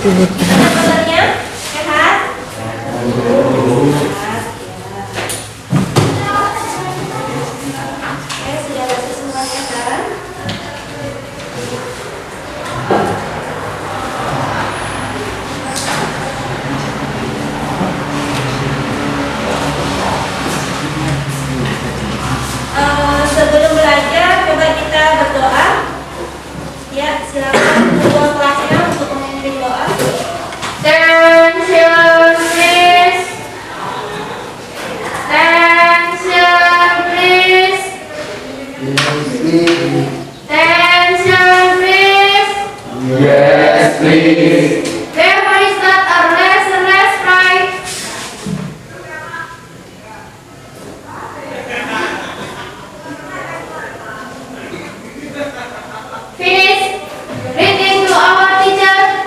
kabarnya? Sehat? Sudah baca semuanya kan? Sebelum belajar, coba kita berdoa. Ya, silakan ketua kelasnya untuk memimpin doa. Attention please. Attention please. Attention please. Yes, please. Therefore is not our lesson, let's try. Finish. Reading to our teacher.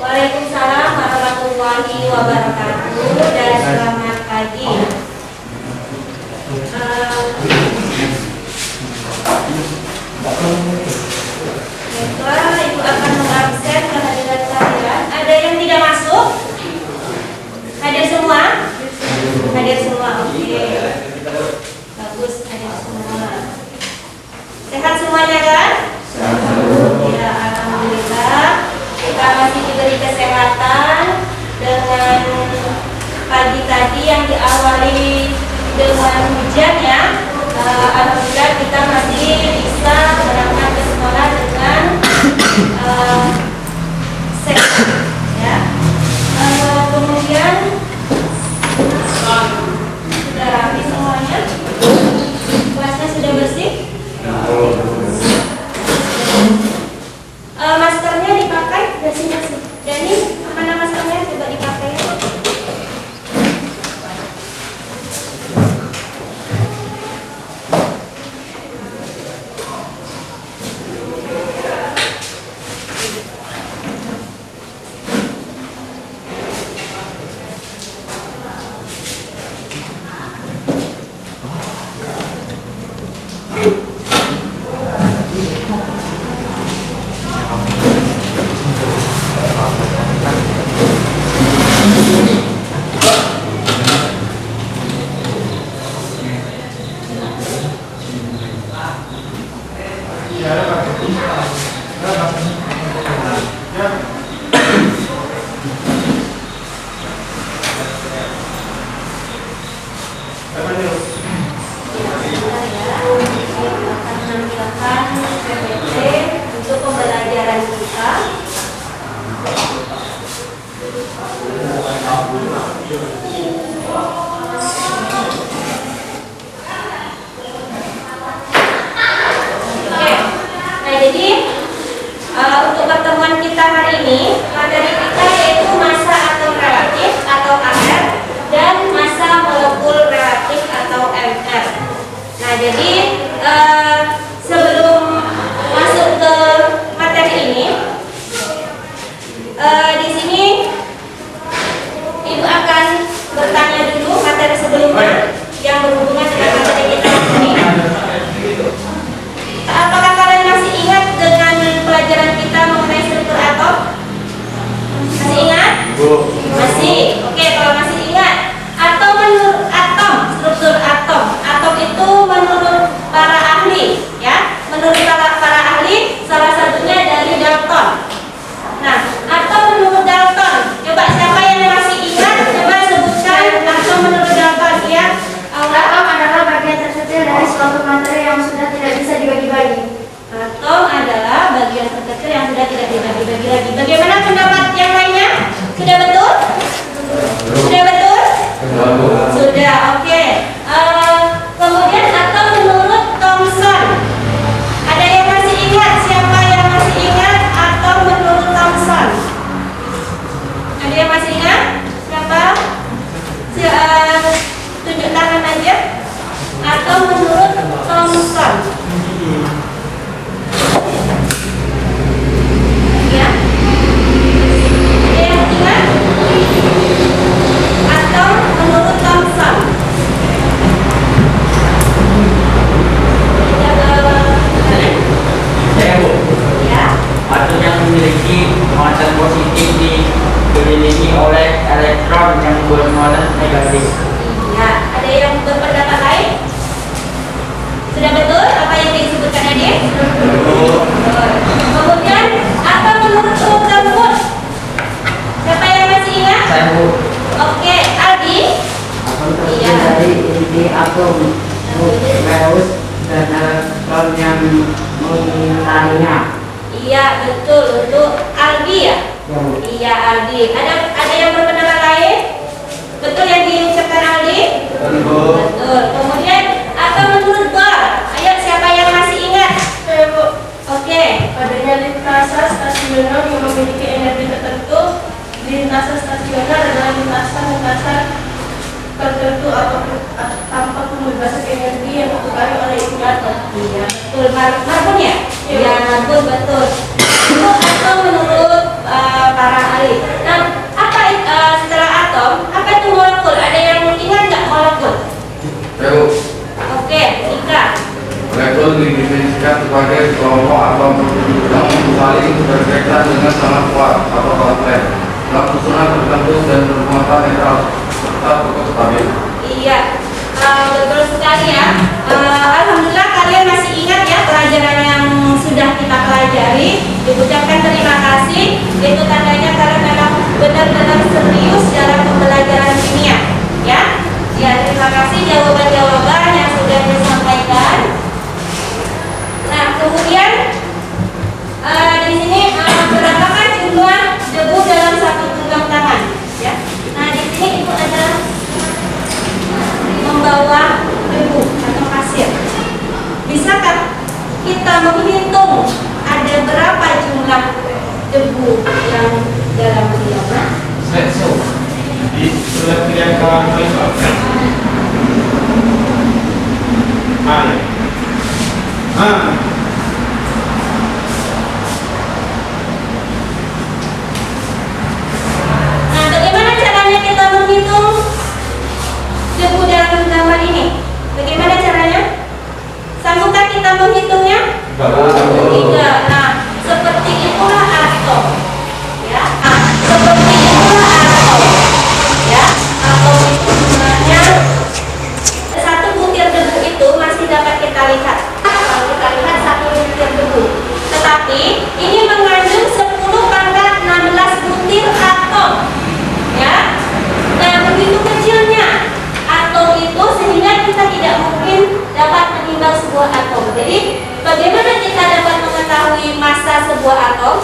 Waalaikumsalam warahmatullahi wabarakatuh dan selamat pagi. Baiklah, Ibu akan mengabsen kehadiran kalian. Ada yang tidak masuk? Hadir semua? Hadir semua, oke. Bagus, hadir semua. Sehat semuanya kan? Ya, alhamdulillah. Kita masih diberi kesehatan dengan pagi tadi yang diawali dengan hujan ya. Alhamdulillah kita masih bisa berangkat ke sekolah dengan sehat ya. Kemudian sudah rapi semuanya. Kelasnya sudah bersih. Maskernya dipakai, bersih-bersih. Jadi mana maskernya coba dipakai. Untuk pembelajaran kita. Oke. Nah, jadi untuk pertemuan kita hari ini, materi kita yaitu massa atom relatif atau AR dan massa molekul relatif atau MR. Nah, jadi sebelum masuk ke materi ini, di sini Ibu akan bertanya dulu materi sebelumnya yang berhubungan dengan materi kita ini. Apakah kalian masih ingat dengan pelajaran kita mengenai struktur atom? Masih ingat? Masih. Oke, kalau masih ingat, atom menurut atom, struktur atom. Atom itu menurut para ahli, ya. Menurut para ahli, salah satunya dari Dalton. Nah, atom menurut Dalton. Coba siapa yang masih ingat? Coba sebutkan atom menurut Dalton, ya. Atom adalah bagian terkecil dari suatu materi yang sudah tidak bisa dibagi-bagi. Atom adalah bagian terkecil yang sudah tidak dibagi-bagi lagi. Bagaimana pendapat yang lainnya? Sudah betul? program yang bermuatan negatif. Iya, ada yang berpendapat lain? Sudah betul apa yang disebutkan tadi? Betul. Kemudian apa menurut program Mood? Siapa yang masih ingat? Saya Bu. Oke, Aldi. Atom terdiri dari inti atom, nukleus, dan elektron yang mengitarinya. Iya, betul untuk Aldi ya. Ya, Bu. Iya, Aldi. Ada yang berpendapat lain? Betul yang diucapkan Aldi? Betul. Betul. Kemudian apa menurut Bor? Ayo siapa yang masih ingat? Oke. Adanya lintasan stasioner yang memiliki energi tertentu. Lintasan stasioner adalah lintasan tertentu atau tanpa pembebasan energi yang disukai oleh inti atom. Iya, betul. Marbun ya? Iya. Iya, Marbun betul. Itu atom menurut para ahli. Nah, apa setelah atom? Apa itu molekul? Ada yang ingat nggak molekul? Saya Bu. Oke, Ika. Molekul didefinisikan sebagai kelompok atom yang saling berkaitan dengan sangat kuat atau kompleks dalam susunan tertentu dan bermuatan netral serta cukup stabil. Iya, betul sekali ya. Alhamdulillah kalian masih ingat ya pelajaran yang sudah kita pelajari. Diucapkan terima kasih. Itu tandanya kalian memang benar-benar serius dalam pembelajaran kimia. Ya, ya terima kasih jawaban-jawaban yang sudah disampaikan. Nah, kemudian di sini berapakah jumlah debu dalam satu genggam tangan? Ya. Nah, di sini itu adalah membawa debu atau pasir. Bisakah kita menghitung ada berapa jumlah debu yang dalam genggam? Di surat yang ke-5 Nah, bagaimana caranya kita menghitung debu dalam genggaman ini? Bagaimana caranya? Sanggupkah kita menghitungnya? Tidak. Nah, seperti itulah atom. Ya, seperti itulah atom. Ya, atom itu sebenarnya satu butir debu itu masih dapat kita lihat. Kalau kita lihat satu butir debu. Tetapi ini mengandung 10 pangkat 16 butir atom. Ya. Nah, begitu kecilnya atom itu sehingga kita tidak mungkin dapat menimbang sebuah atom. Jadi, bagaimana kita dapat mengetahui massa sebuah atom?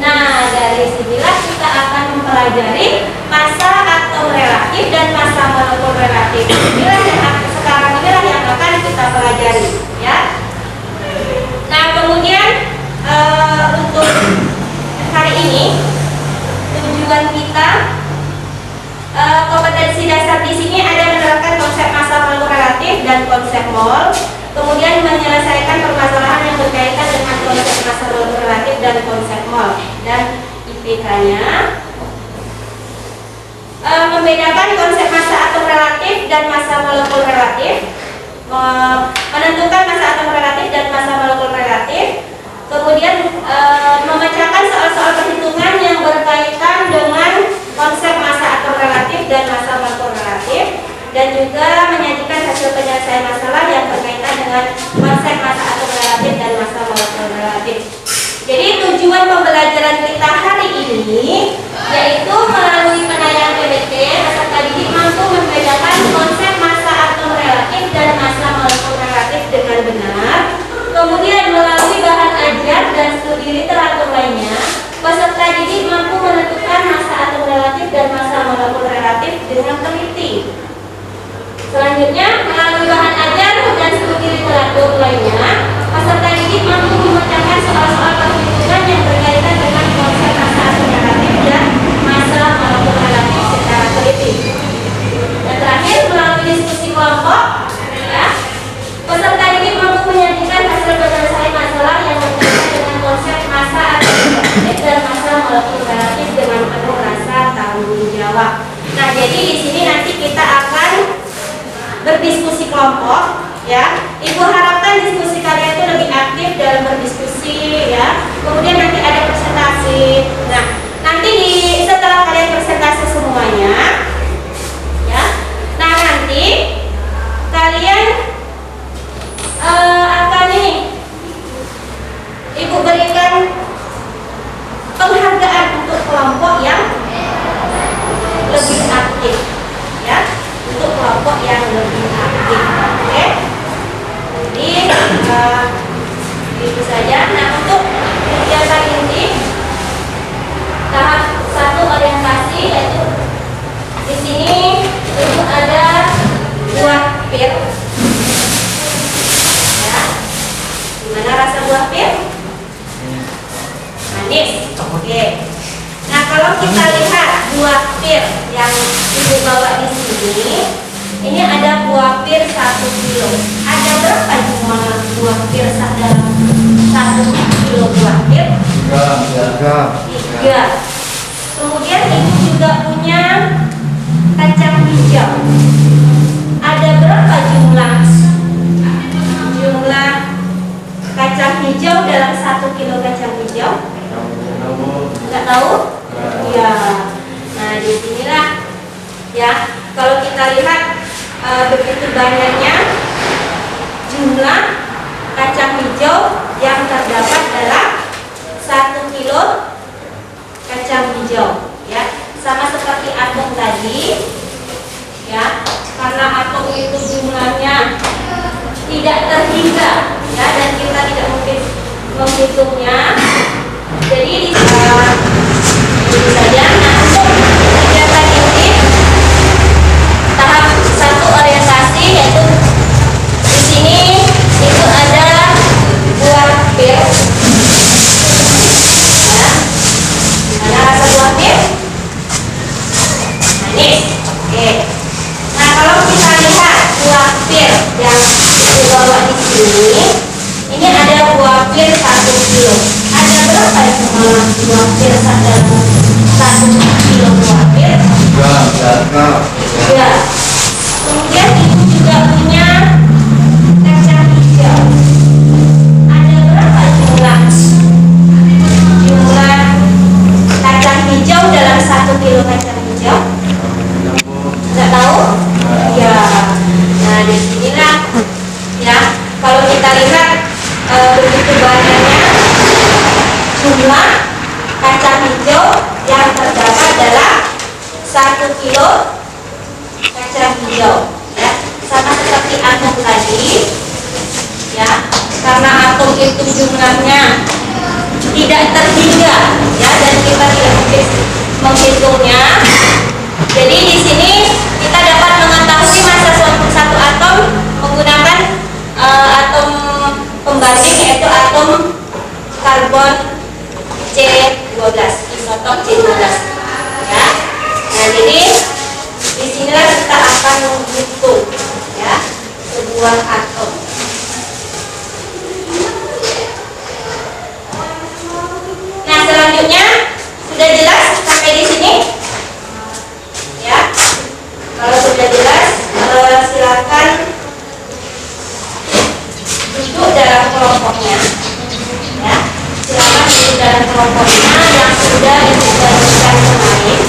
Nah, dari sinilah kita akan mempelajari massa atom relatif dan massa molekul relatif. Inilah yang sekarang inilah yang akan kita pelajari, ya. Nah, kemudian untuk hari ini tujuan kita kompetensi dasar di sini ada menerapkan konsep massa molekul relatif dan konsep mol, kemudian menyelesaikan permasalahan yang berkaitan dengan konsep massa molekul relatif dan konsep mol, dan IPK-nya membedakan konsep massa atom relatif dan massa molekul relatif, menentukan massa atom relatif dan massa molekul relatif, kemudian memecahkan soal-soal perhitungan yang berkaitan dengan konsep massa atom relatif dan massa molekul relatif, dan juga menyajikan hasil penyelesaian masalah yang berkaitan dengan konsep massa atom relatif dan massa molekul relatif. Jadi tujuan pembelajaran kita hari ini yaitu melalui penayangan PBT peserta didik mampu membedakan konsep massa atom relatif dan massa molekul relatif dengan benar. Kemudian melalui bahan ajar dan studi literatur lainnya, peserta didik mampu menentukan massa atom relatif dan massa molekul relatif dengan teliti. Selanjutnya, melalui bahan ajar dan studi literatur lainnya, peserta didik mampu memecahkan soal-soal perhitungan yang berkaitan dengan konsep massa atom relatif dan massa molekul relatif secara teliti. Dan terakhir, melalui diskusi kelompok, ya, peserta didik mampu menyajikan hasil penyelesaian masalah yang berkaitan dengan konsep massa atom relatif dan massa molekul relatif dengan penuh rasa tanggung jawab. Nah, jadi di sini nanti kita akan berdiskusi kelompok, ya. Ibu harapkan diskusi kalian itu lebih aktif dalam berdiskusi, ya. Kemudian nanti ada presentasi. Nah, nanti setelah kalian presentasi semuanya bawah di sini, ini ada buah pir 1 kilo. Ada berapa jumlah buah pir dalam 1 kilo buah pir? 3. Kemudian ibu juga punya kacang hijau. Ada berapa jumlah kacang hijau dalam 1 kilo kacang hijau? Nggak tahu? Ya. Nah, di sinilah ya. Kalau kita lihat begitu banyaknya jumlah kacang hijau yang terdapat dalam 1 kilo kacang hijau, ya. Sama seperti atom tadi, ya. Karena atom itu jumlahnya tidak terhingga, ya, dan kita tidak mungkin menghitungnya. Jadi ini saja. Nah, untuk kegiatan ini tahap 1 orientasi, yaitu di sini itu ada buah pir. Ya. Ada rasa buah pir? Manis. Oke. Nah, kalau kita lihat buah pir yang dibawa di sini, ini ada buah pir 1 kilo. Ada berapa jumlah buah pir dalam 1 kilo buah pir? 3. Kemudian ibu juga punya kacang hijau. Ada berapa jumlah kacang hijau dalam 1 kilo kacang hijau? Nggak tahu? Ya. Nah, di sinilah, ya. Kalau kita lihat begitu banyaknya jumlah kacang hijau yang terdapat dalam 1 kilo kacang hijau, ya. Sama seperti atom tadi, ya. Karena atom itu jumlahnya tidak terhingga, ya, dan kita tidak mungkin menghitungnya. Jadi di sini kita dapat mengetahui massa satu atom menggunakan atom pembanding, yaitu atom karbon C12, isotop C12, ya. Nah, jadi disinilah kita akan menghitung, ya, sebuah atom. Nah, selanjutnya sudah jelas sampai di sini, ya. Kalau sudah jelas, silakan duduk dalam kelompoknya, ya. Silakan duduk dalam kelompoknya yang sudah dibagikan kemarin.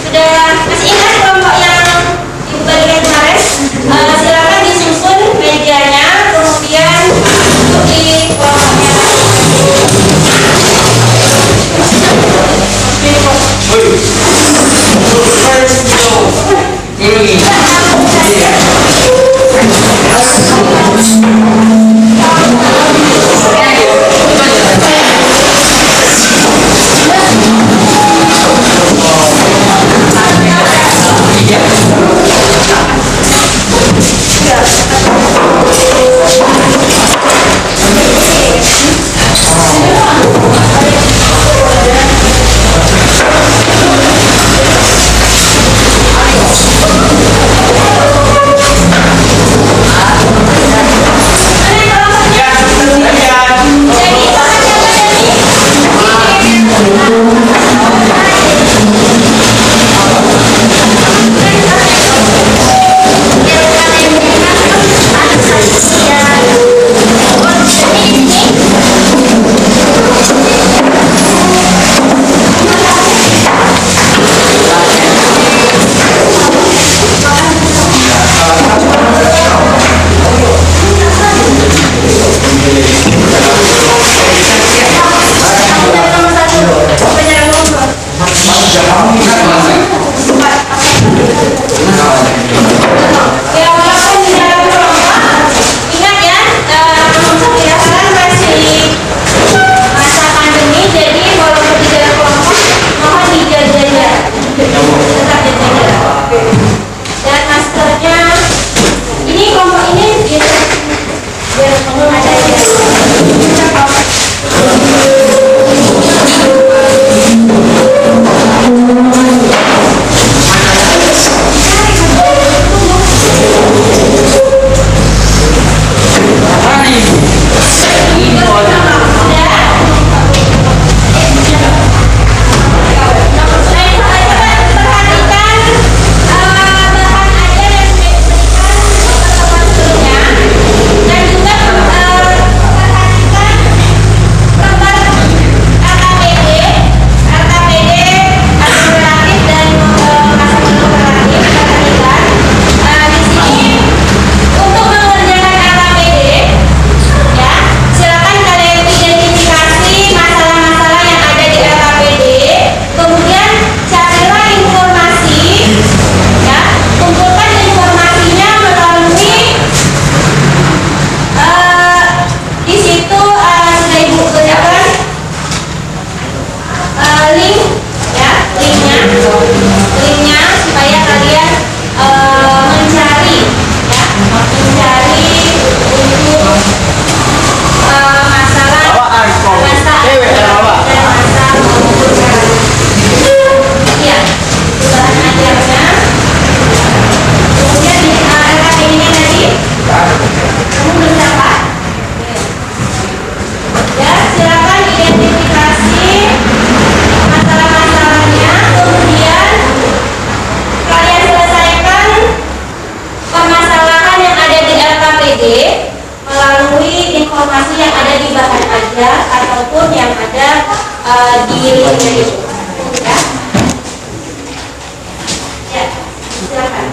Sudah masih ingat kelompok yang ibu bagikan kemarin? Silakan disusun mejanya, kemudian duduk di kelompoknya. linknya itu. Ya. Ya, silakan.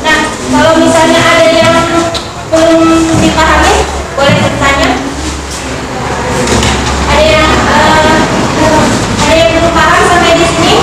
Nah, kalau misalnya ada yang belum dipahami, boleh bertanya. Ada yang belum paham sampai di sini?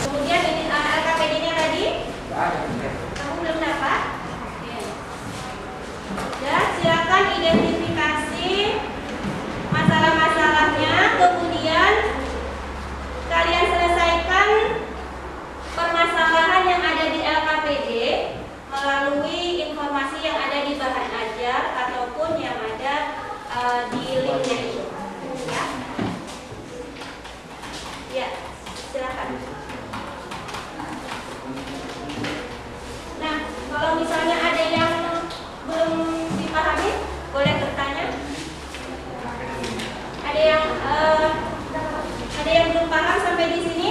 Kemudian ini LKPD-nya tadi, kamu belum dapat? Ya, silakan identifikasi masalah-masalahnya, kemudian kalian selesaikan permasalahan yang ada di LKPD melalui informasi yang ada di bahan ajar ataupun yang ada di linknya itu. Ya, ya, silakan. Nah, kalau misalnya ada yang belum dipahami, boleh bertanya. Ada yang belum paham sampai di sini?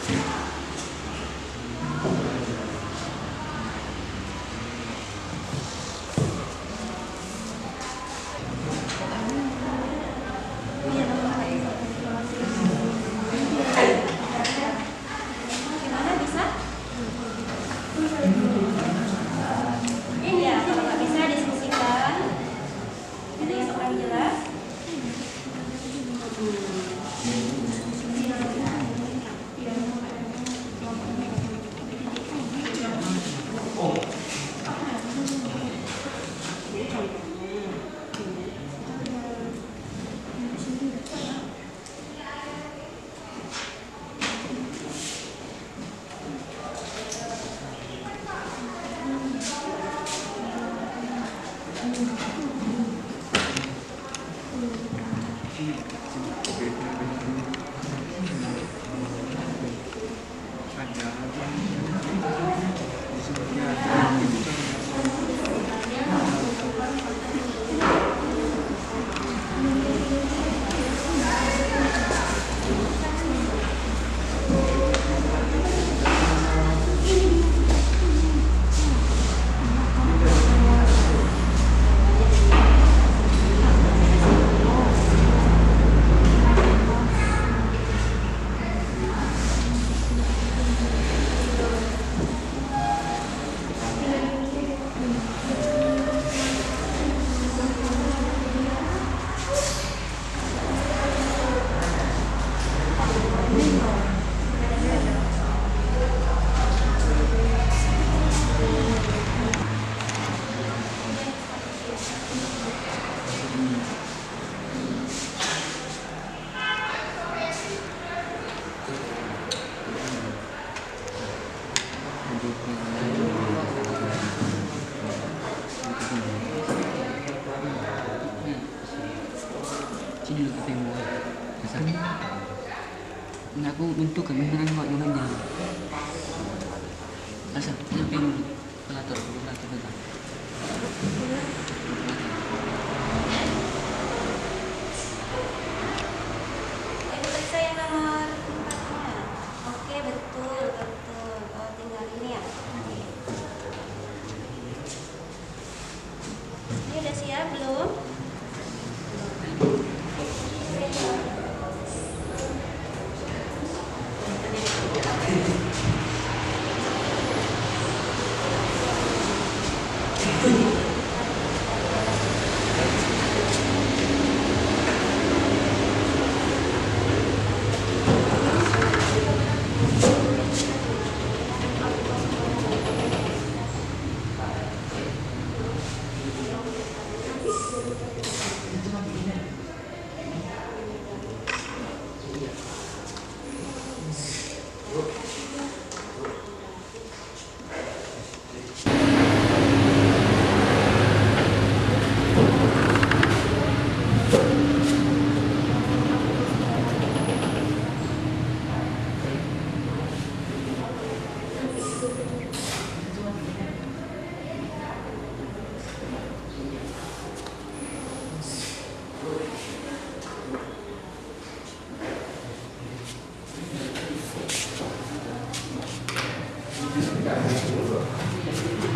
Gimana bisa? Ya, kalau nggak bisa diskusikan. Ada yang kurang jelas? Sini lu ketemu dasar nggak aku untuk kebenaran kok yang aja asal nyampe dulu pelator tetap Ibu periksa yang nomor 4-nya. Oke, betul. Oh, tinggal ini ya. Oke. Ini udah siap belum?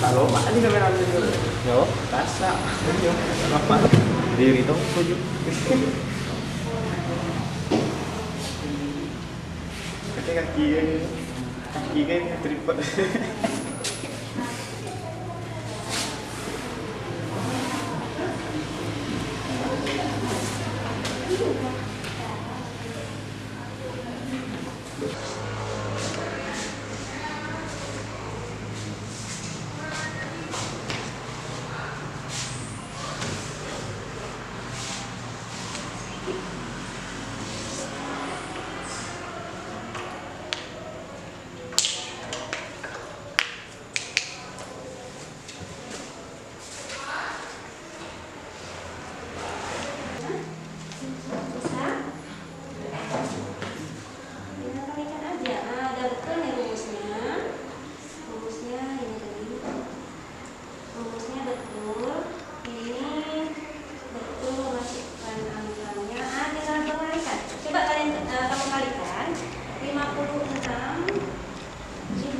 Halo, Pak, ini kamera dulu. Yo, kasa. Yo, apa? Diri dong, tujuh. Kaki kan tripod.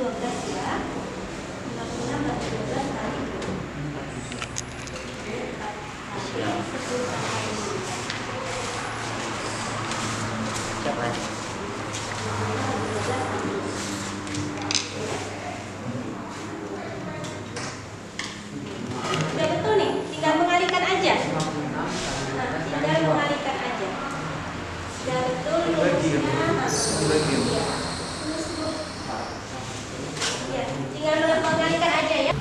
12 ya. 56 bagi 12 kali 2. Siapa? Sudah betul nih, tinggal mengalikan aja. Nah, tinggal mengalikan aja. Sudah betul rumusnya. Ya, tinggal mengalikan aja ya.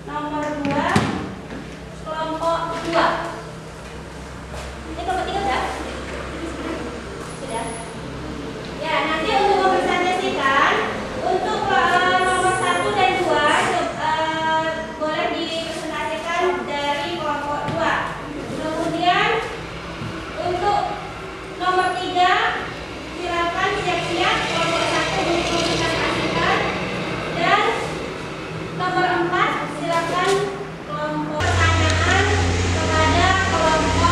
Nomor 2 kelompok 2. Ini kelompok 3 sudah? Sudah. Ya, nanti untuk mempresentasikan untuk nomor 1 dan 2 boleh dipresentasikan dari kelompok 2. Kemudian untuk nomor 3 silakan siap-siap kelompok 1 dipresentasikan, dan nomor 4 silakan kelompok pertanyaan kepada kelompok 2.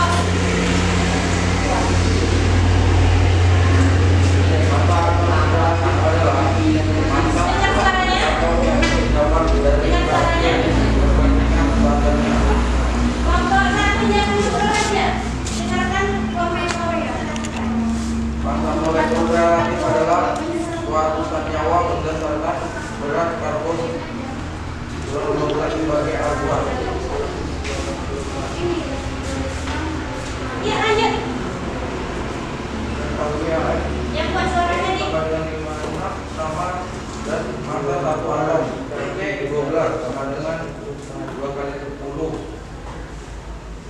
Relatif adalah suatu senyawa berdasarkan berat karbon 12 dibagi R2. Ya, lanjut. Yang buat suaranya nih. Bagian 56 sama dan masa 1 atom C 12 sama dengan 2 kali 10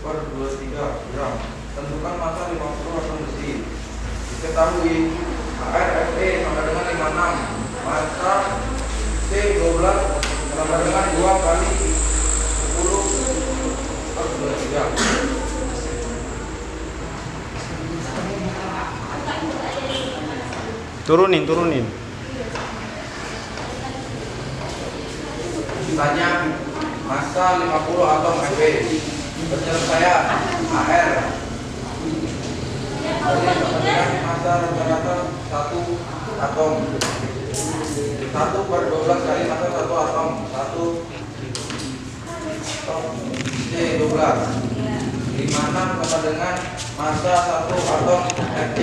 per 23 gram. Tentukan masa 50 atom besi. Diketahui ArFe sama dengan 56, masa C12 sama dengan 2 kali 10 per 23. Turunin. Sisanya masa 50 atom Fe. Penyelesaian AR masa rata-rata 1 atom. 1 per 12 kali masa 1 atom 1 C12 56 sama dengan masa 1 atom Ft.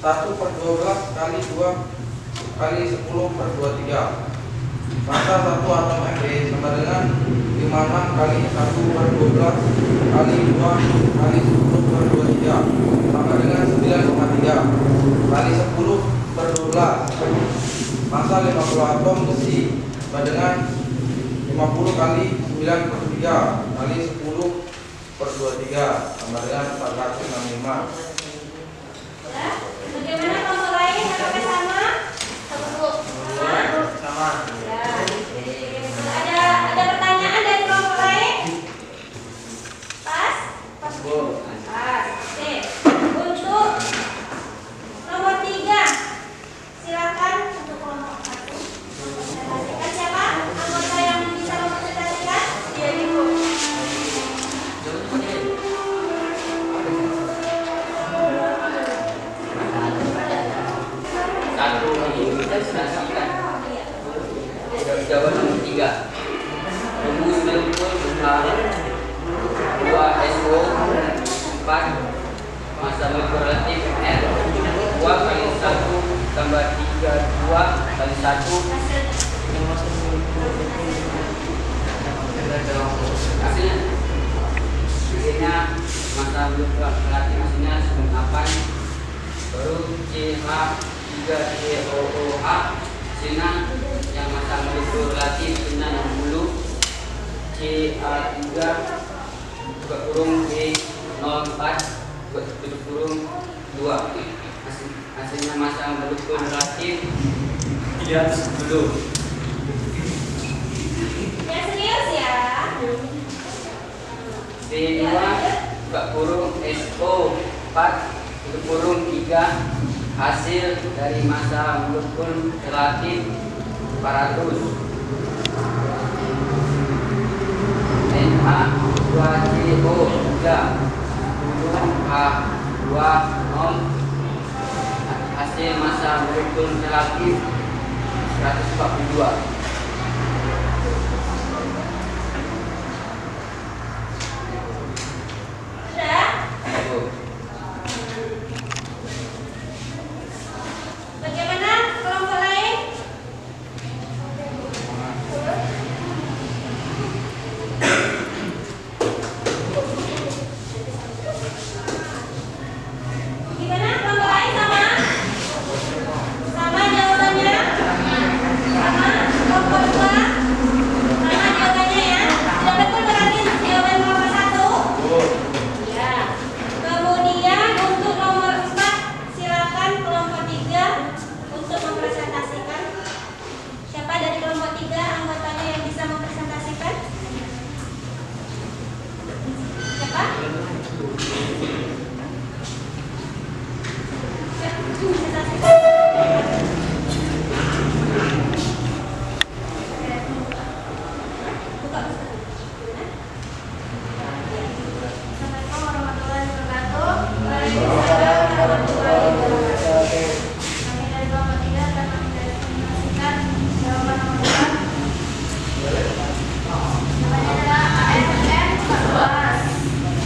1 per 12 kali 2 kali 10 per 23. Masa 1 atom Fe sama dengan 56 kali 1 per 12 kali 2 kali 10 per 23 sama dengan 9,3 kali 10 per 12. Masa 50 atom besi sama dengan 50 kali 9 per 3 kali 10 per 23 sama dengan 465. Bagaimana kelompok lain? Apakah sama? Sama. Ya. Ada pertanyaan dari kelompok lain? Pas? Pas. Oke. Untuk satu diilustrasikan. Jawaban nomor 3. Rumus molekul berupa 2SO 4 massa molekul relatif N 2 kali 1 tambah 3 2 kali 1 hasilnya massa molekul relatif hasilnya 98 baru CH3COOH hasilnya yang massa molekul relatif hasilnya 60 CA3 buka kurung B04 tutup kurung 2 hasilnya massa molekul relatif 310 Ya serius ya. B2 buka kurung SO4 tutup kurung 3 hasil dari massa molekul relatif 400 NH2CO3 H2 non hasil massa molekul relatif 142. Sudah? Bagaimana kelompok lain? Gimana kelompok lain sama? Sama jawabannya? Sama kelompok 2? Sama jawabannya ya? Sudah betul berarti jawaban nomor 1? Ya. Kemudian untuk nomor 4 silakan kelompok 3 untuk mempresentasikan. Siapa dari kelompok 3 anggotanya yang bisa mempresentasikan? Siapa? Presentasikan. Buka. Assalamualaikum warahmatullahi wabarakatuh. Waalaikumsalam warahmatullahi wabarakatuh. Kami dari kelompok 3 akan mempresentasikan jawaban nomor 4. Jawabannya adalah AFM 14,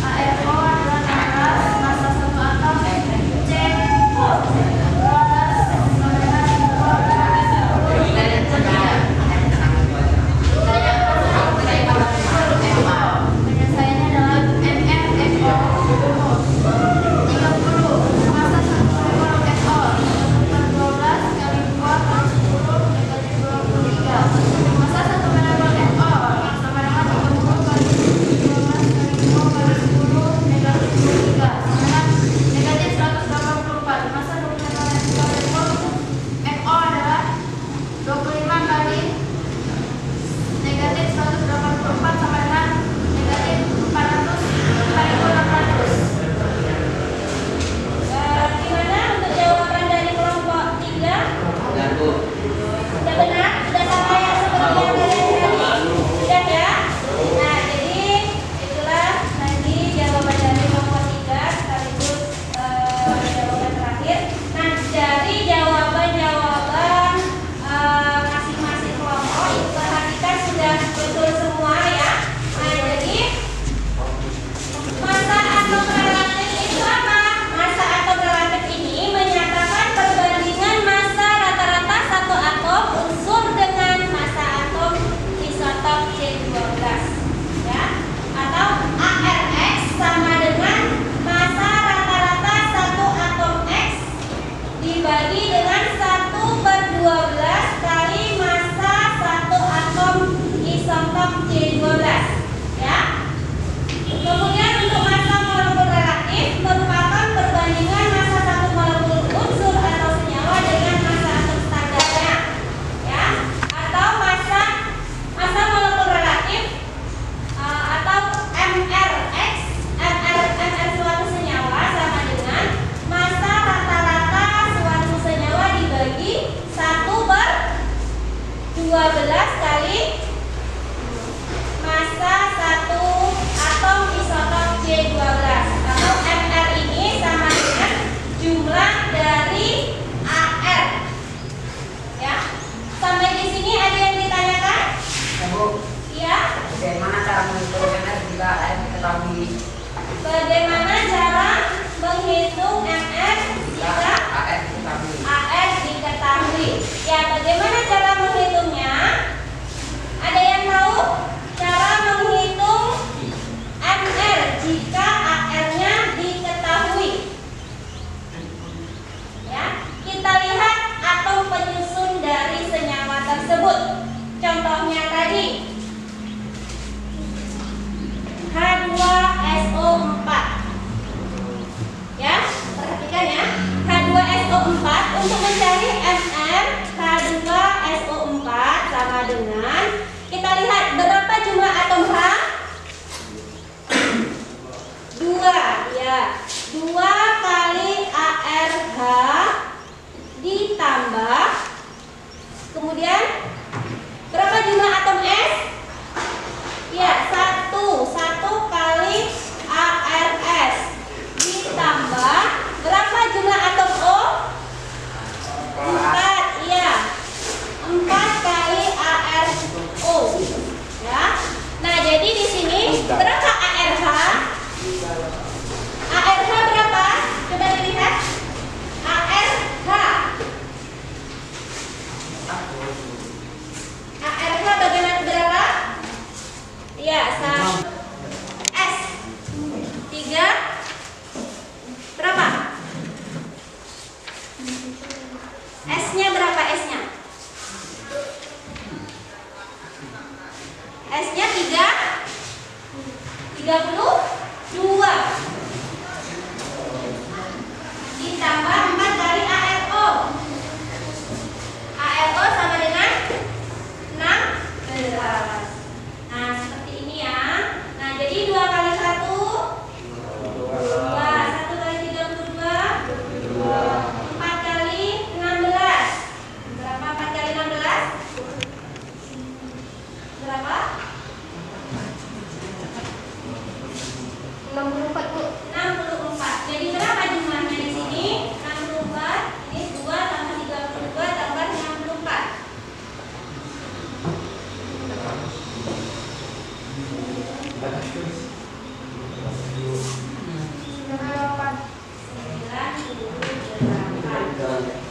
AFO adalah 16, massa satu atom C 12, tersebut. Contohnya tadi H2SO4. Ya, perhatikan ya. H2SO4 untuk mencari H2SO4 sama dengan kita lihat berapa jumlah atom H? 2 ya. 2 kali ARH ditambah kemudian berapa jumlah atom S? Ya, 1 kali ARS ditambah berapa jumlah atom O? 4 ya. 4 kali ARO ya. Nah, jadi di sini berapa ARH? ARH berapa? Coba dilihat. ARH. ARH bagaimana berapa? Ya, S 3 berapa? S-nya berapa S-nya? S-nya 32 ditambah 4 kali ARO. ARO sama dengan 16. Nah, seperti ini ya. Nah, jadi 2 kali 1 2, 1 kali 32 4 kali 16. Berapa 4 kali 16? Berapa? 64 Bu. 64. Jadi berapa jumlahnya di sini? 64. Ini 2 tambah 32 tambah 64.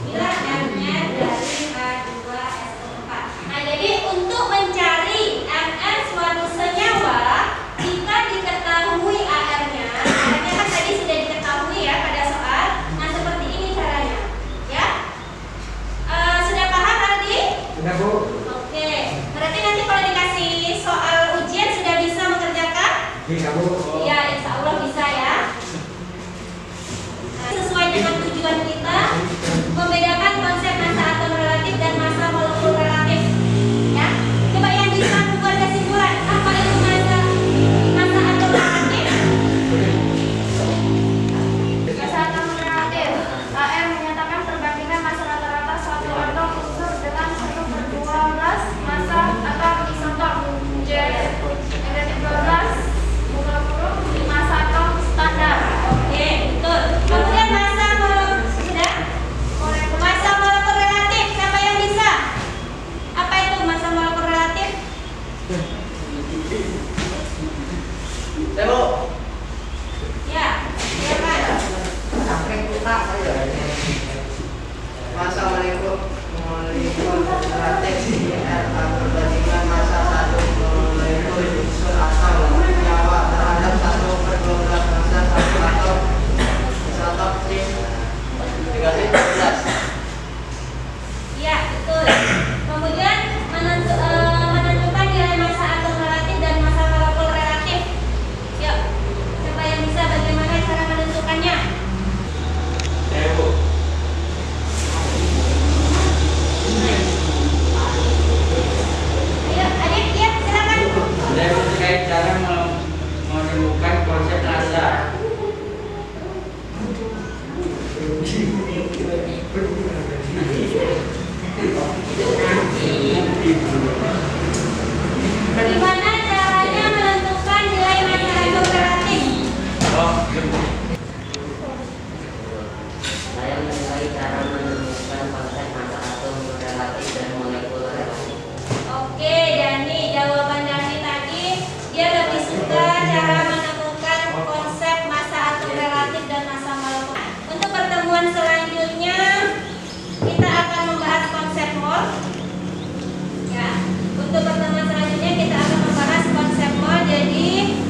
Inilah M-nya dari H2SO4. Nah, jadi untuk mencari MN suatu senyawa, jika diketahui AR-nya kan tadi sudah diketahui ya pada soal. Nah, seperti ini caranya, ya. Sudah paham Aldi? Sudah Bu. Oke, berarti nanti kalau dikasih soal ujian sudah bisa mengerjakan? Bisa Bu. Iya, insya Allah bisa ya. Nah, sesuai dengan tujuan kita membedakan konsep massa atom relatif dan massa molekul relatif. Ya, coba yang bisa membuat kesimpulan apa itu massa atom relatif? Massa atom relatif. AR menyatakan perbandingan massa rata-rata suatu atom unsur dengan 1/12 massa atom isotop. J negatif 12 buka kurung massa atom standar. Oke, betul. Kemudian massa sudah? Massa molekul relatif, siapa yang bisa? Apa itu massa molekul relatif? Ya, silakan. Masa molekul relatif perbandingan masa satu molekul unsur atom senyawa terhadap 1/12 massa satu atom isotop J-12. Ya, betul. Kemudian menentukan nilai massa atom relatif dan massa molekul relatif. Yuk, siapa yang bisa bagaimana cara menentukannya? Ayo, adik, ya, silakan. Saya terkait cara menemukan konsep massa. Gimana caranya menentukan nilai massa atom relatif? Saya menilai cara menemukan konsep massa atom relatif dan molekul relatif. Oke, Dani, jawaban Dani tadi dia lebih suka cara menemukan konsep massa atom relatif dan massa molekul. Untuk pertemuan selanjutnya kita akan membahas konsep mol. Ya, untuk pertemuan selanjutnya kita akan membahas konsep mol. Jadi